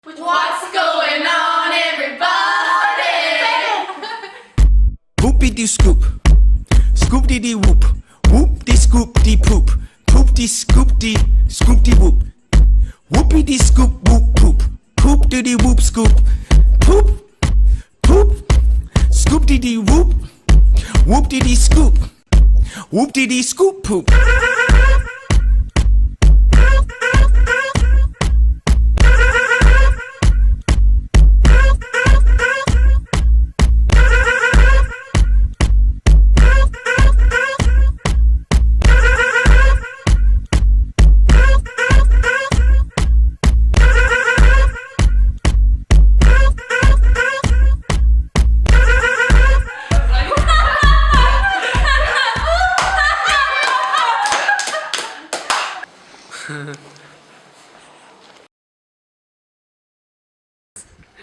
What's going on, everybody? Whoopity scoop, scoop dee whoop, whoop dee scoop dee poop, poop dee scoop dee whoop, whoopity scoop whoop poop, poop dee whoop scoop, poop, poop, scoop dee whoop, whoop dee scoop, whoop dee scoop poop.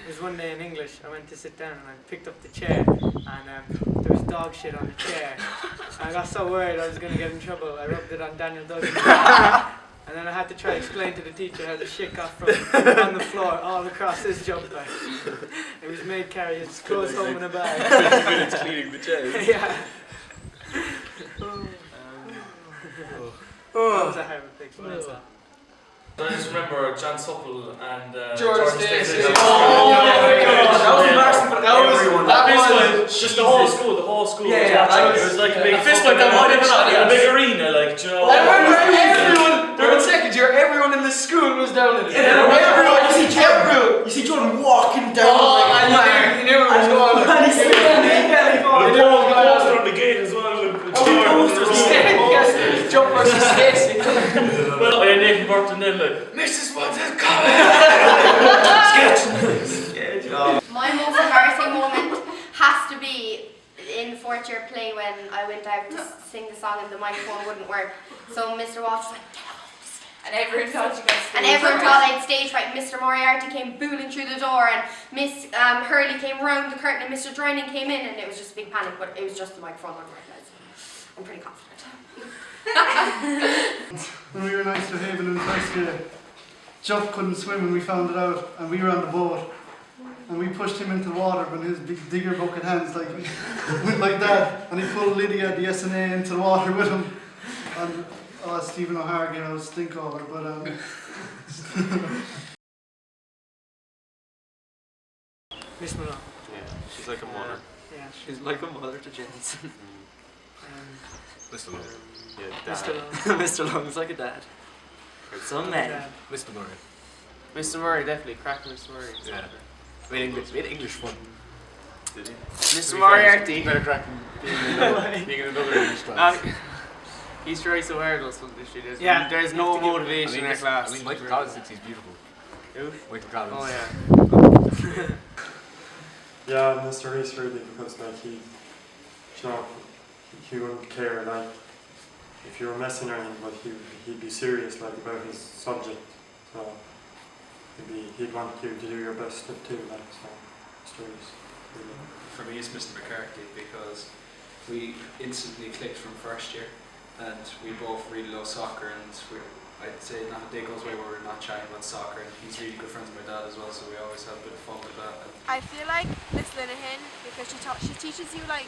It was one day in English, I went to sit down and I picked up the chair and there was dog shit on the chair. And I got so worried I was going to get in trouble, I rubbed it on Daniel Duggan's back. And then I had to try to explain to the teacher how the shit got from on the floor all across his jumper. It was made carry his clothes home in a bag. It's cleaning the chairs. Yeah. That was a horrible picture. I just remember John Supple and George Stacey. That was embarrassing for everyone. Just the whole school was watching. It was like a big fist like that. In a big arena, like, do you know. I remember everyone. During second year, everyone in the school was down in it. Everyone. You see Jordan walking down. You knew it was going on. And he's The poster on the gate as well. Jumper to Stacey. Well, I had Nathan Burton then, like, Mrs. Woods is coming! Sketch! My most embarrassing moment has to be in fourth year play when I went out to sing the song and the microphone wouldn't work. So Mr. Walsh was like, and everyone thought you guys and everyone thought I'd stage fright. Mr. Moriarty came booling through the door and Miss Hurley came round the curtain and Mr. Droyning came in and it was just a big panic, but it was just the microphone wouldn't work. I'm pretty confident. When we were in Oysterhaven in first year, Jeff couldn't swim and we found it out and we were on the boat and we pushed him into the water with his big digger bucket hands went like that and he pulled Lydia the SNA into the water with him and Stephen O'Hara gave us a stink over but Miss Malone. Yeah, she's like a mother. Yeah, She's like a mother to Jensen. Mr. Long. Yeah, Mr. Long. Mr. Long's like a dad. Some men. Mr. Murray. Mr. Murray, definitely. Crack Mr. Murray. Yeah. We had English fun. Did he? Mr. Moriarty. Better crack than being in another English class. He's trying so hard on Sunday Street. There's you no have to give- motivation in our class. I mean, Michael Collins thinks he's beautiful. Who? Michael Collins. Oh yeah. Yeah, Mr. Reese really, because like he wouldn't care like if you were messing or anything, but he'd be serious like about his subject. So he'd want you to do your best too, like so. Mr. Reese, really. For me, it's Mr. McCarthy because we instantly clicked from first year, and we both really love soccer, and I'd say not a day goes by where we're not chatting about soccer, and he's really good friends with my dad as well, so we always have a bit of fun with that. I feel like Miss Linehan because she teaches you like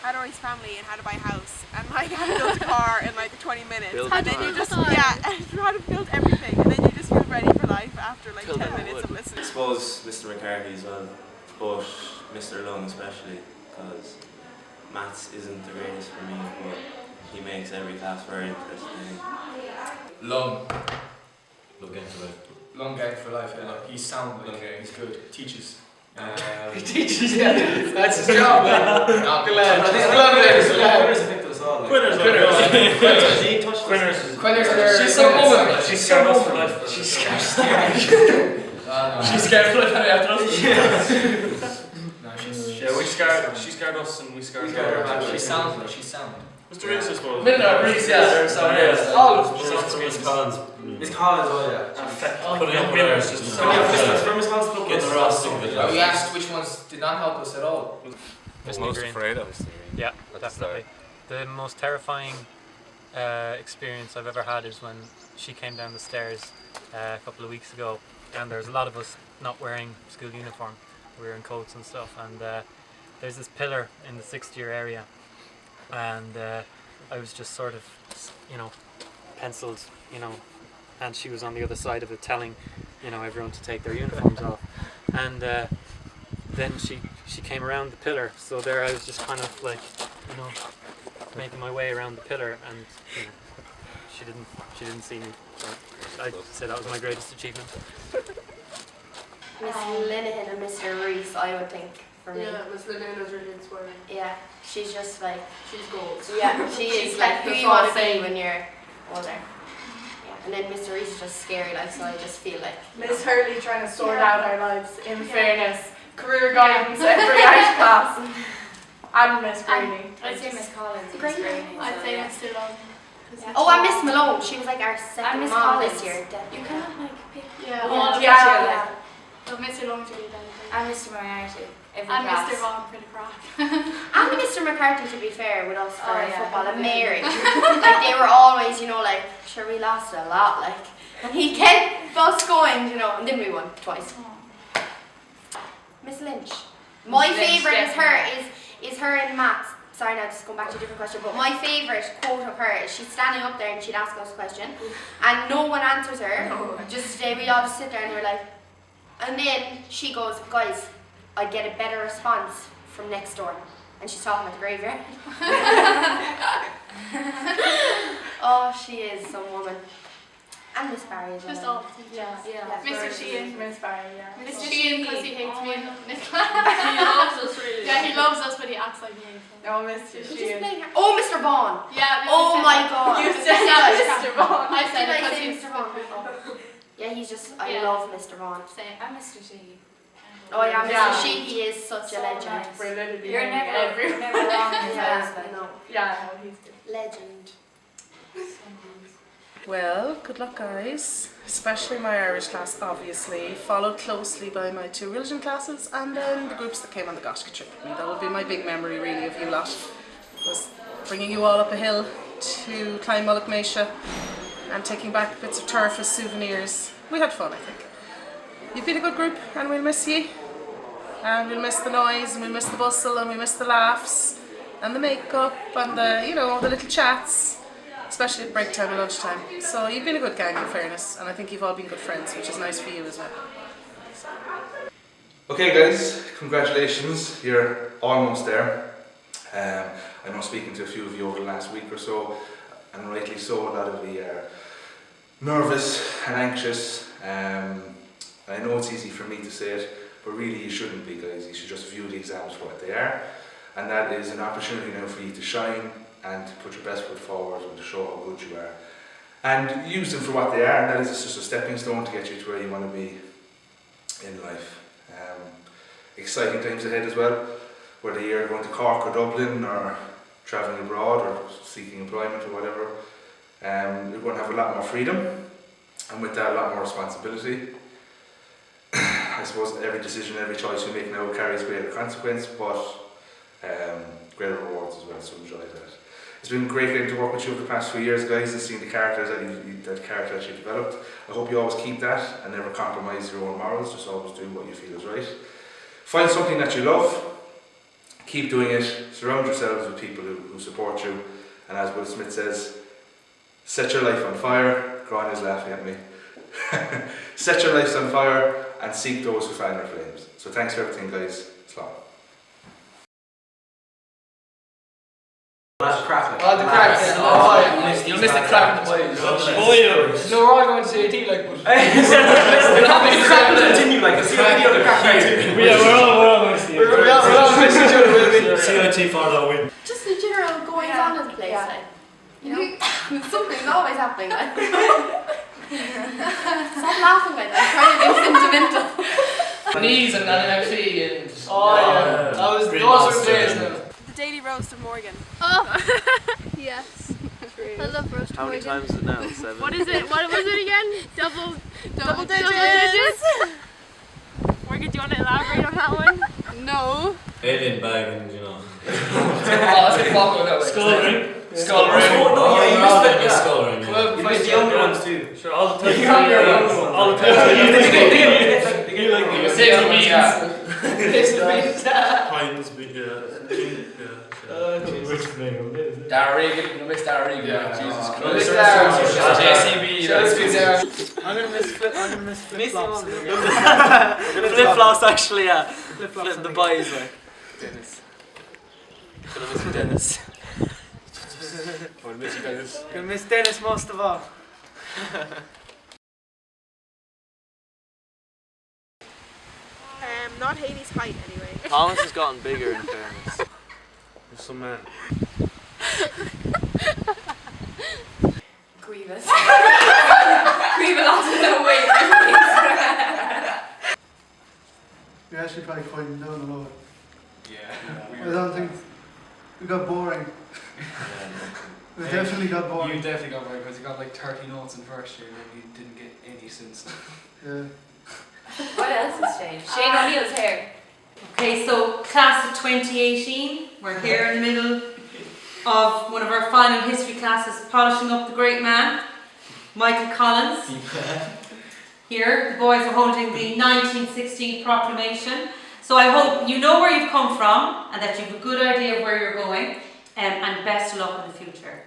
how to raise family and how to buy a house and like how to build a car in like 20 minutes and then you just and how to build everything and then you just feel ready for life after like 10 minutes of listening. I suppose Mr. McCarthy as well, but Mr. Long especially, because maths isn't the greatest for me, but he makes every class very interesting. Long game for life. Long game for life, yeah. He's sound, he's good, teaches. He teaches, yeah. That's his job, man. Quinners. She's so woman. She's scared us for life. She's scared. She's scared for life after us. Yeah, she scared us and we scared her. She's sound. She's sound. Mr. Reese, I suppose. Reese, yeah. All of them. Miss Collins. Miss Collins, oh yeah. Put it up there. We asked which ones did not help us at all. Most afraid of. Yeah, definitely. The most terrifying experience I've ever had is when she came down the stairs a couple of weeks ago and there's a lot of us not wearing school uniform. We were in coats and stuff, and there's this pillar in the 6th year area, and I was just sort of, penciled, and she was on the other side of it telling, everyone to take their uniforms off, and then she came around the pillar, so there I was just kind of like, making my way around the pillar, and she didn't see me. So I'd say that was my greatest achievement. Miss Linehan and Mr. Reese, I would think, for me. Yeah, Miss Linehan is really inspiring. Yeah, she's just like... She's gold. Yeah, she is like who you want to be when you're older. Yeah, and then Mr. Reese is just scary, like, so I just feel like... Miss Hurley trying to sort out our lives, in fairness. Career guidance every art class. And Miss Brady. I'd say Miss Collins. Great. I'd say Mr. Long. Yeah. Oh, and Miss Malone, she was like our second mom this year. You cannot like pick. Yeah. Yeah. So Mr. Long's really talented. And Mr. Moriarty. And Mr. Vaughan for the crack. And Mr. McCarthy, to be fair, with us for football, and Mary. Like, they were always, like, sure, we lost a lot, like, and he kept us going, and then we won twice. Miss Lynch. My favourite is her in maths. Sorry, now just going back to a different question, but my favourite quote of her is she's standing up there and she'd ask us a question, and no one answers her. We all just sit there and we're like, and then she goes, guys, I get a better response from next door. And she's talking about the graveyard. Oh, she is some woman. And Miss Barry as well. Just all. Yeah. Mr. Sheehan. Miss Barry, yeah. Mr. Sheehan, because he hates me. He loves us, really. Yeah, he loves us, but he acts like me. Oh, Mr. Sheehan. Oh, Mr. Vaughn. Yeah. Oh my God. You said Mr. Vaughn. I said Did it I because say he's Mr. Vaughn? Yeah, he's just, I love Mr. Vaughn. Same. And Mr. Sheehan. Oh yeah, Yeah. Mr. Sheehy is such a legend. Nice. You're never wrong in his eyes, like. No. Yeah, no, he's good. Legend. Well, good luck guys, especially my Irish class obviously, followed closely by my 2 religion classes and then the groups that came on the Gaishka trip with me. That would be my big memory really of you lot, was bringing you all up a hill to climb Mullaghmesha and taking back bits of turf as souvenirs. We had fun, I think. You've been a good group and we'll miss you, and we'll miss the noise and we'll miss the bustle and we'll miss the laughs and the makeup and the, the little chats. Especially at break time and lunchtime. So you've been a good gang in fairness, and I think you've all been good friends, which is nice for you as well. Okay guys, congratulations, you're almost there. I know speaking to a few of you over the last week or so, and rightly so, a lot of you are nervous and anxious. I know it's easy for me to say it, but really you shouldn't be guys, you should just view the exams for what they are, and that is an opportunity now for you to shine and to put your best foot forward and to show how good you are. And use them for what they are, and that is just a stepping stone to get you to where you want to be in life. Exciting times ahead as well, whether you're going to Cork or Dublin or travelling abroad or seeking employment or whatever. You're going to have a lot more freedom, and with that a lot more responsibility. I suppose every decision, every choice you make now carries greater consequence, but greater rewards as well, so enjoy that. It's been great getting to work with you over the past few years, guys, and seeing the characters that you developed. I hope you always keep that and never compromise your own morals, just always do what you feel is right. Find something that you love, keep doing it, surround yourselves with people who support you, and as Will Smith says, set your life on fire. Gron is laughing at me. Set your lives on fire and seek those who fan their flames. So thanks for everything, guys. Slán. That's cracking. Oh, the crack. You missed the crack in the boys. No, we're all going to CAT, like, but... The crack will continue, like, the video of the crack here. We're all going to see it. We're all missing each other, will we? CIT for that win. Just the general goings on in the place, like, something's always happening, like. Stop laughing like that, I'm trying to be sentimental. Knees and NFE and... Oh, yeah. Those were days now. The Daily Roast of Morgan. Oh, yes. I love roast of How many Morgan. times is it now? 7? What is it? What was it again? Double digits. Morgan, do you want to elaborate on that one? No. Alien bag and, Let's get Paco that way. Skull ring. Skull ring. No, yeah, you missed it. Skull ring. Well, You fight miss the the younger ones ones. too. Sure, all the time. The younger ones. All the time. You like the Save the beans. Save the beans. Pines, Dara Regan, you miss Dara Regan. Yeah. Jesus Oh, Christ. Mr. JCB, that's good there. I'm gonna miss flip-flops. Flip-flops actually, yeah. Flip-flops. The boys like. Dennis. Gonna miss you, Dennis. Gonna miss you, Dennis. Gonna miss Dennis most of all. Not Haley's height anyway. Thomas has gotten bigger in fairness. There's some man. Grievous. Grievous lost no weight. We actually probably quieted down a lot. Yeah. I don't think we got boring. We definitely got boring. You definitely got boring because you got like 30 notes in first year and then you didn't get any since. Yeah. What else has changed? Shane O'Neill's hair. Okay, so class of 2018, we're here in the middle of one of our final history classes, polishing up the great man, Michael Collins. Here, the boys are holding the 1916 proclamation. So I hope you know where you've come from and that you have a good idea of where you're going, and best of luck in the future.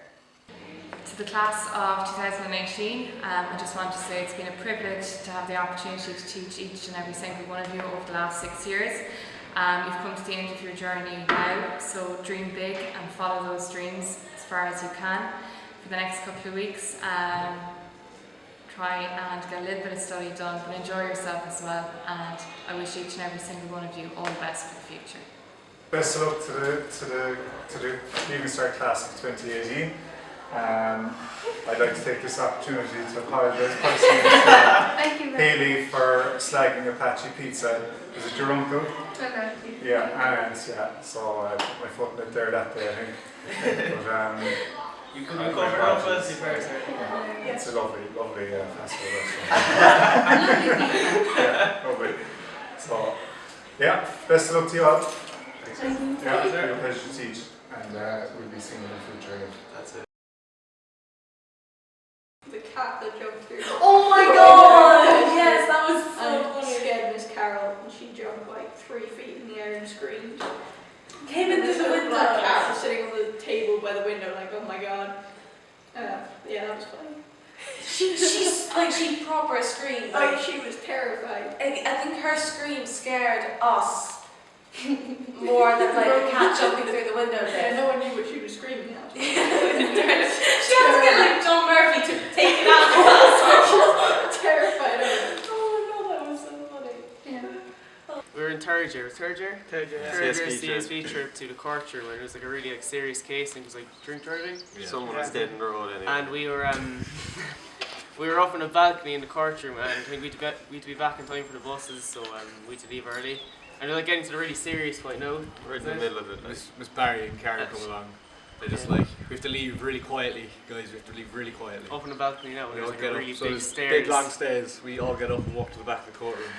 To the class of 2018, I just want to say it's been a privilege to have the opportunity to teach each and every single one of you over the last 6 years. You've come to the end of your journey now, so dream big and follow those dreams as far as you can. For the next couple of weeks, try and get a little bit of study done, but enjoy yourself as well, and I wish each and every single one of you all the best for the future. Best of luck to the Leaving Cert class of 2018. I'd like to take this opportunity to apologise personally to Haley for slagging Apache Pizza. Is it your uncle? Okay. Yeah, and yeah, so I put my foot in it there that day, I think. But you come for our fancy person. it's a lovely fast food restaurant. Yeah, lovely. So, yeah, best of luck to you all. Yeah, it's been a pleasure to teach, and we'll be seeing you in the future again. That's it. The cat that jumped through. Oh my god! Yes, that was so funny. funny. Scared Miss Carol, and she jumped like 3 feet in the air and screamed. Came in through the window. That cat was sitting on the table by the window, like, oh my god. Yeah, that was funny. She proper screamed. Like, she was terrified. I think her scream scared us more than like the cat jumping through the window. Yeah, no one knew what she was screaming at. She had to get like John Murphy to take it out of us. Terrified of it. Oh my god, that was so funny. Yeah. We were in third year, Third year, CSV trip to the courtroom, and it was like a really serious case, and it was like drink driving. Someone was dead in the road anyway. And we were up on a balcony in the courtroom, and we had to be back in time for the buses, so we had to leave early. And we're like getting to the really serious point now. We're in the middle of it. Miss Barry and Karen come along. They're just like, we have to leave really quietly, guys. We have to leave really quietly. Up on the balcony now, We there's all like get a up. really So big there's stairs. big long stairs. We all get up and walk to the back of the courtroom.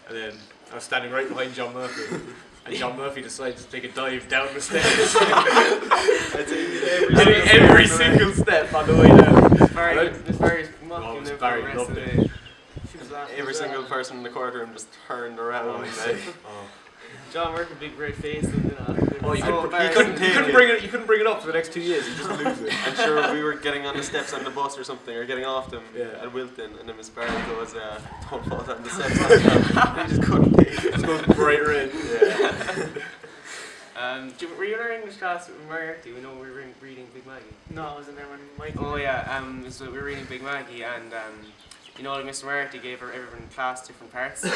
And then I was standing right behind John Murphy. And John Murphy decides to take a dive down the stairs. every single step on the way down. Miss Barry's mocking Miss them for Barry the rest loved of it. the day. She was laughing Every as well. single person in the courtroom just turned around. John Murphy, big red face, and You couldn't bring it up for the next 2 years. You just lose it. I'm sure we were getting on the steps on the bus or something, or getting off them at Wilton, and then Miss Barry goes, "Don't fall down the steps." He just couldn't take it. Just goes bright red. Were you in our English class with Moriarty? We know we were reading Big Maggie. No, I wasn't there when Mike. Oh yeah, so we were reading Big Maggie, and you know, Mr. Moriarty gave everyone in class different parts,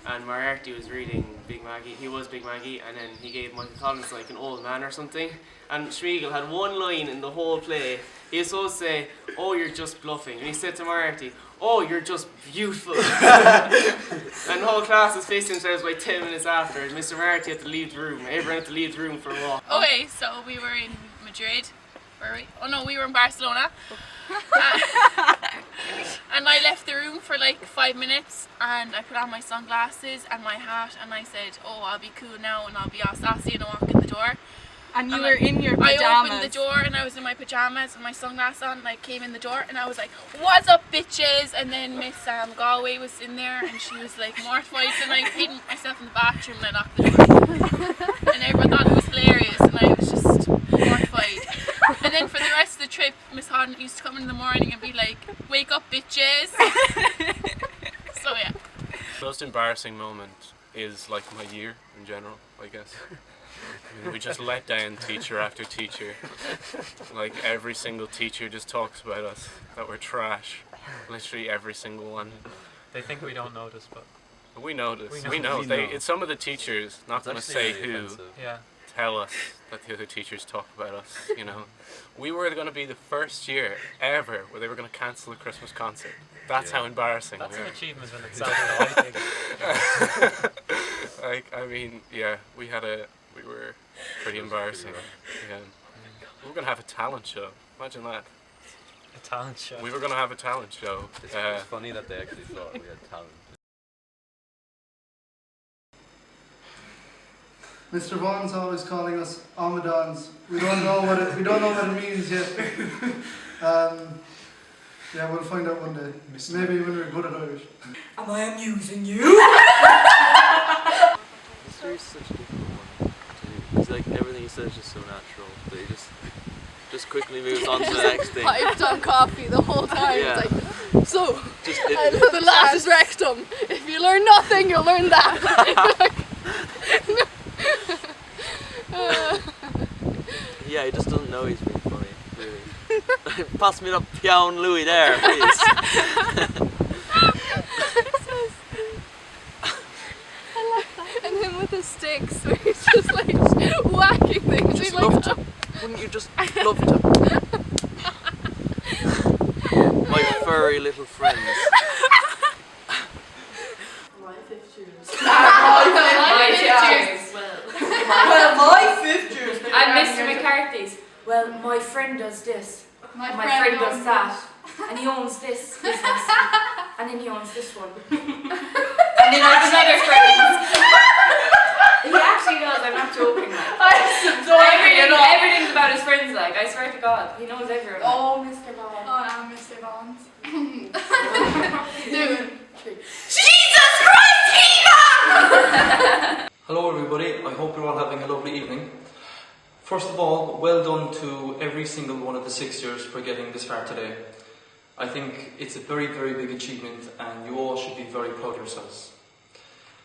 and Moriarty was reading Big Maggie. He was Big Maggie, and then he gave Michael Collins like an old man or something. And Schmiegel had one line in the whole play. He was supposed to say, "Oh, you're just bluffing," and he said to Moriarty, "Oh, you're just beautiful." And the whole class was facing themselves like 10 minutes after, and Mr. Moriarty had to leave the room. Everyone had to leave the room for a walk. Okay, so we were in Madrid. Were we? Oh no, we were in Barcelona. And I left the room for like 5 minutes, and I put on my sunglasses and my hat, and I said, "Oh, I'll be cool now, and I'll be all sassy and I'll walk in the door." And you were in your pajamas. I opened the door and I was in my pajamas and my sunglasses on, and I came in the door and I was like, "What's up, bitches?" And then Miss Galway was in there and she was like mortified, and I hid myself in the bathroom and I locked the door. And everyone thought it was hilarious and I was just mortified. And then for the rest of the trip, Miss Hodden used to come in the morning and be like, "Wake up, bitches." So yeah. The most embarrassing moment is like my year in general, I guess. I mean, we just let down teacher after teacher. Like every single teacher just talks about us, that we're trash. Literally every single one. They think we don't notice, but we notice. We know. It's some of the teachers, not going to say really who, offensive. Yeah. tell us that the other teachers talk about us. You know, we were going to be the first year ever where they were going to cancel a Christmas concert. That's how embarrassing. That's we an are. achievement in itself, I think. Like, I mean, yeah, we were pretty embarrassing. Yeah. We were going to have a talent show. Imagine that. A talent show. We were going to have a talent show. It's funny that they actually thought we had talent. Mr. Vaughan's always calling us Amadons. We don't know what it means yet. Yeah, we'll find out one day. Maybe when we're good at Irish. Am I amusing you? History is such a difficult one to do. It's like everything he says is just so natural that he just quickly moves on to the next thing. Piped on coffee the whole time. Yeah. It's like, so, Just the latus rectum. If you learn nothing, you'll learn that. Yeah, he just doesn't know he's being funny, really. Pass me that Pion Louis there, please. And him with his sticks, where he's just like whacking things. He's like, Wouldn't you just love to? My furry little friends. My fifth years. My fifth years. Well, my fifth years. And Mr. McCarthy's. Well, my friend does this. My friend does that. And he owns this business. And then he owns this one. And then I have another friend. He actually does, I'm not joking. Everything's about his friends, like, I swear to God. He knows everyone. Oh, Mr. Vaughn. oh, I'm Mr. Vaughan's. Jesus Christ, Eva! Hello everybody, I hope you're all having a lovely evening. First of all, well done to every single one of the 6 years for getting this far today. I think it's a very, very big achievement and you all should be very proud of yourselves.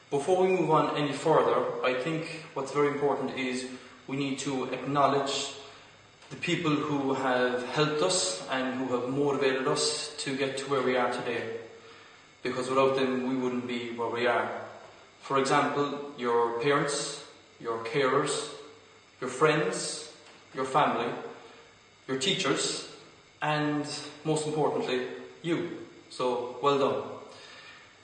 Before we move on any further, I think what's very important is we need to acknowledge the people who have helped us and who have motivated us to get to where we are today. Because without them, we wouldn't be where we are. For example, your parents, your carers, your friends, your family, your teachers, and most importantly, you. So, well done.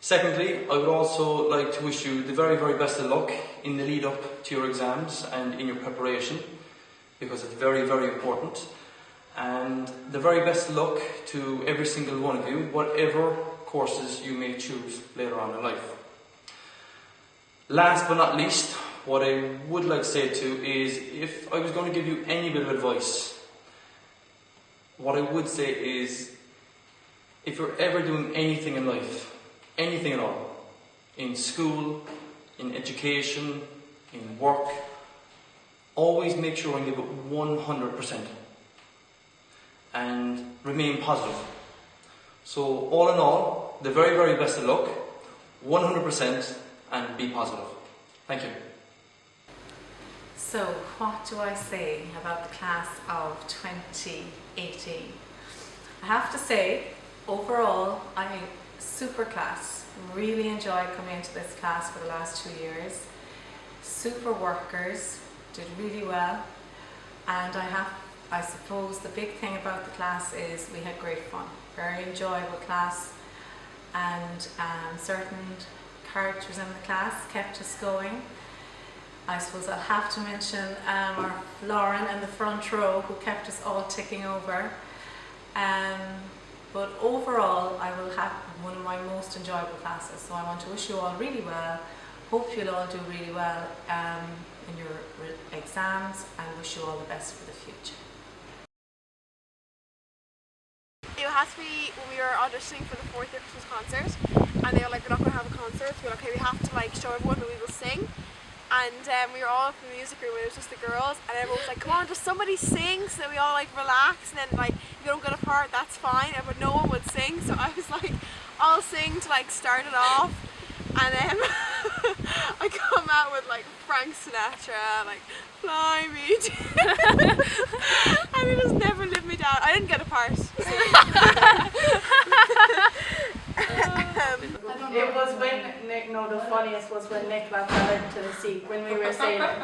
Secondly, I would also like to wish you the very, very best of luck in the lead up to your exams and in your preparation, because it's very, very important. And the very best of luck to every single one of you, whatever courses you may choose later on in life. Last but not least, what I would like to say to you is, if I was going to give you any bit of advice, what I would say is, if you're ever doing anything in life, anything at all, in school, in education, in work, always make sure and give it 100% and remain positive. So all in all, the very, very best of luck, 100%, and be positive. Thank you. So, what do I say about the class of 2018? I have to say, overall, super class. Really enjoyed coming into this class for the last 2 years. Super workers, did really well. And I suppose the big thing about the class is we had great fun. Very enjoyable class, and certain characters in the class kept us going. I suppose I'll have to mention our Lauren in the front row, who kept us all ticking over. But overall, I will have one of my most enjoyable classes. So I want to wish you all really well. Hope you'll all do really well in your exams, and wish you all the best for the future. It has to be when we were auditioning for the 4th year Christmas concert, and they were like, we're not going to have a concert, so we were like, okay, we have to like show everyone that we will sing. And we were all up in the music room and it was just the girls, and everyone was like, come on, just somebody sing, so that we all like relax, and then like if you don't get a part, that's fine, but no one would sing. So I was like, I'll sing to like start it off, and then I come out with like Frank Sinatra, like fly me and it just never lived me down. I didn't get a part. It was when Nick, no, the funniest was when Nick fell into the sea when we were sailing.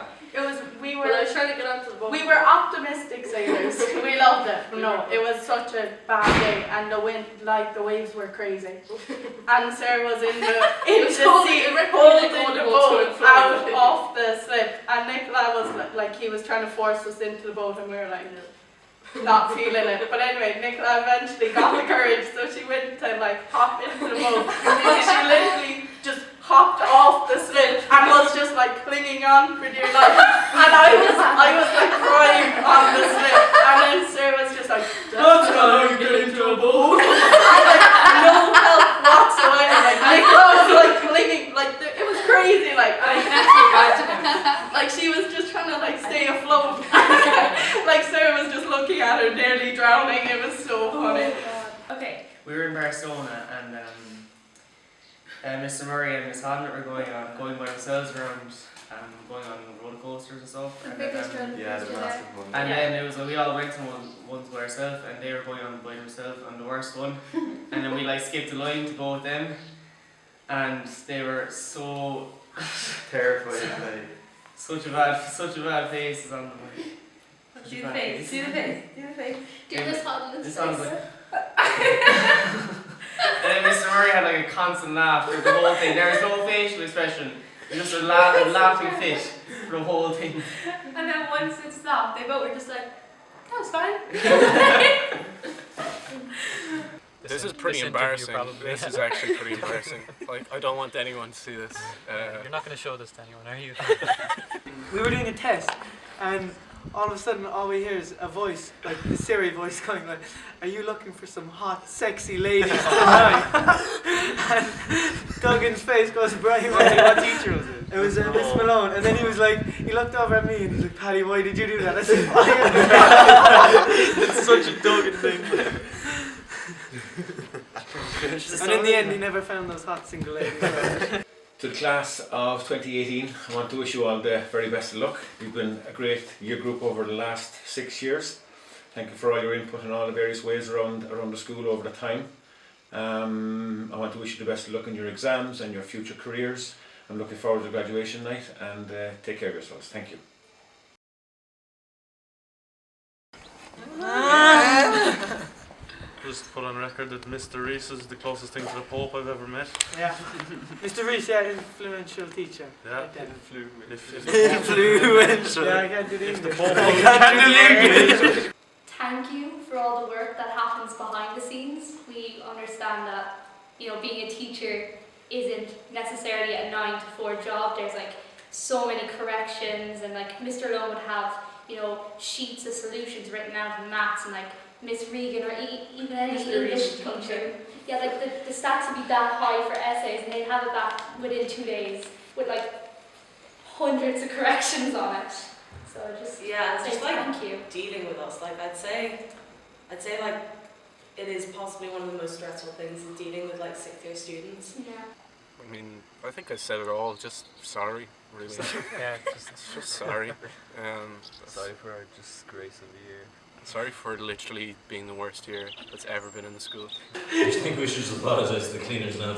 We were trying to get onto the boat. We were optimistic sailors. We loved it. No, it was such a bad day, and the wind, like the waves were crazy. And Sarah was in the sea holding the boat out off the slip, and Nicola was like he was trying to force us into the boat, and we were like not feeling it. But anyway, Nicola eventually got the courage, so she went to like hop into the boat, and she literally just hopped off the slip and was just like clinging on for dear life. And I was like crying on the slip, and then Sarah was just like, that's how you get into a boat. And like no help whatsoever. Like Nicola was like clinging, like it was crazy. Like like she was just trying to like stay afloat. Like Sarah was just looking at her, nearly drowning. It was so funny. Okay. We were in Barcelona, and Mr. Murray and Miss Hodnett were going by themselves around, going on roller coasters and stuff. And then, yeah, the massive one. and then it was we all went to ones by ourselves, and they were going on by themselves on the worst one. And then we like skipped the line to go with them, and they were so terrified. Like. Such a bad face on them. See the face. Do this Hodnett's this face. And then Mr. Murray had like a constant laugh through the whole thing. There was no facial expression. It was just a laughing fit for the whole thing. And then once it stopped, they both were just like, that was fine. This is pretty embarrassing. This is actually pretty embarrassing. Like, I don't want anyone to see this. You're not going to show this to anyone, are you? We were doing a test, and all of a sudden all we hear is a voice, like the Siri voice going like, are you looking for some hot, sexy ladies tonight? And Duggan's face goes bright white. What teacher was it? It was Miss Malone, and then he was like, he looked over at me and he's like, Paddy, why did you do that? I said, It's such a Duggan thing. And in the end he never found those hot single ladies. To the class of 2018, I want to wish you all the very best of luck. You've been a great year group over the last 6 years. Thank you for all your input in all the various ways around the school over the time. I want to wish you the best of luck in your exams and your future careers. I'm looking forward to graduation night, and take care of yourselves. Thank you. Just put on record that Mr. Reese is the closest thing to the Pope I've ever met. Yeah. Mr. Reese, yeah, influential teacher. Yeah. Influential. Yeah, I can't do the English. Thank you for all the work that happens behind the scenes. We understand that, you know, being a teacher isn't necessarily a 9 to 4 job. There's like so many corrections, and like Mr. Lowe would have, you know, sheets of solutions written out in maths, and like Miss Regan or even any English teacher. Yeah, like the stats would be that high for essays, and they'd have it back within 2 days with like hundreds of corrections on it. So just just like thank you. dealing with us. Like I'd say like it is possibly one of the most stressful things is dealing with like 6th year students. Yeah. I mean, I think I said it all. Just sorry, really. Yeah, just sorry. Sorry for our disgrace of the year. Sorry for literally being the worst year that's ever been in the school. I think we should just apologise to the cleaners now.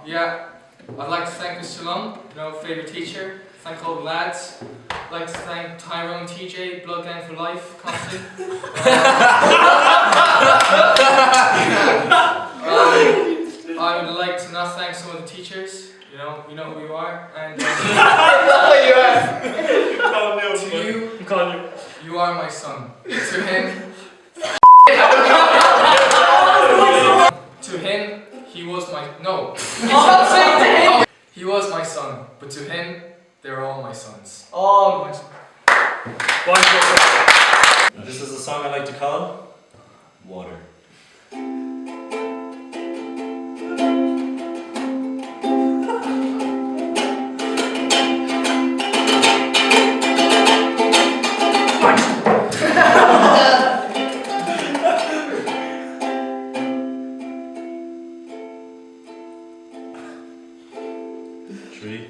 Yeah, I'd like to thank Mr. Lung, favourite teacher. Thank all the lads. I'd like to thank Tyrone TJ, Blood Gang for Life, constant. I would like to not thank some of the teachers. You know who you are. And to you, you are my son. To him, he was my He was my son, but to him, they were all my sons. All my sons. This is a song I like to call Water. Three.